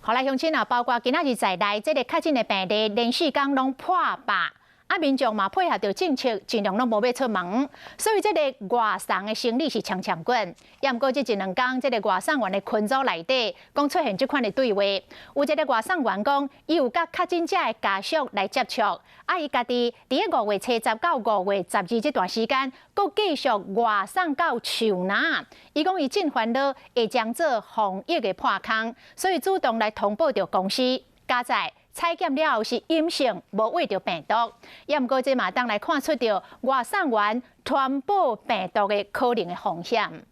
后来乡亲啊，包括今仔日在内，这个确诊的病例连续天拢破百。民众嘛配合着政策，尽量拢无要出门，所以这个外送的生意是强强滚。也毋过这一两天，这个外送员的群组内底，讲出现这款的对话。有一个外送员讲，伊有甲确诊者的家属来接触，伊家己伫个5月初10到5月12这段时间，佫继续外送到树林。伊讲伊真烦恼，会将做防疫的破空，所以主动来通报着公司。加在采检了后是阴性，无畏着病毒。也毋过这嘛当来看出着外送员传播病毒的可能的风险。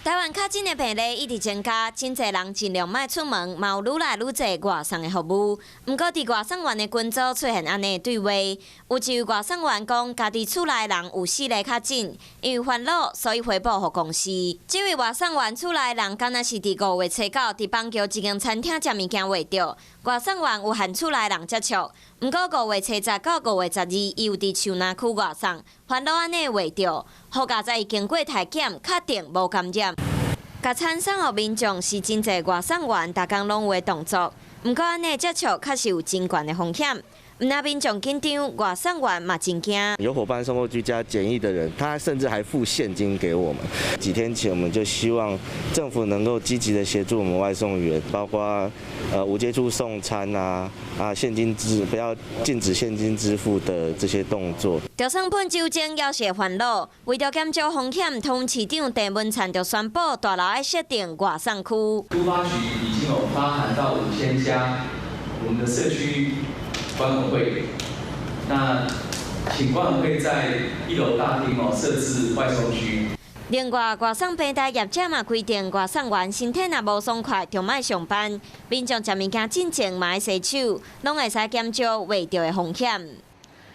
台湾确诊的病例一直增加，真侪人尽量莫出门，嘛有愈来愈侪外送的服务。毋过，伫外送员的群组出现安尼的对话，有一位外送员讲，家己厝内人有4个确诊，因为烦恼，所以回报互公司。这位外送员厝内人敢若是伫5月初9伫板桥一间餐厅食物件画着，外送员有和厝内人接触。毋过5月初10到5月12，伊有伫树林区外送，烦恼安尼画着，好佳在经过体检，确定无感染。甲餐送互民众是真侪外送员，逐工拢有的动作。毋过安尼接触确实有真悬的风险。毋那民众紧张，外送员嘛真惊。有伙伴送过居家检疫的人，他甚至还付现金给我们。几天前，我们就希望政府能够积极的协助我们外送员，包括无接触送餐现金不要禁止现金支付的这些动作。着送本酒精要是烦恼，为着减少风险，通市长郑文灿就宣布大楼要设定外送区。都发局已经有发函到5000家我们的社区管委会，那请管委会在1楼大厅设置外送区。另外，外送平台业者嘛规定，外送员身体若无爽快，就莫上班。民众食物件进前嘛要洗手，拢会使减少胃着的风险。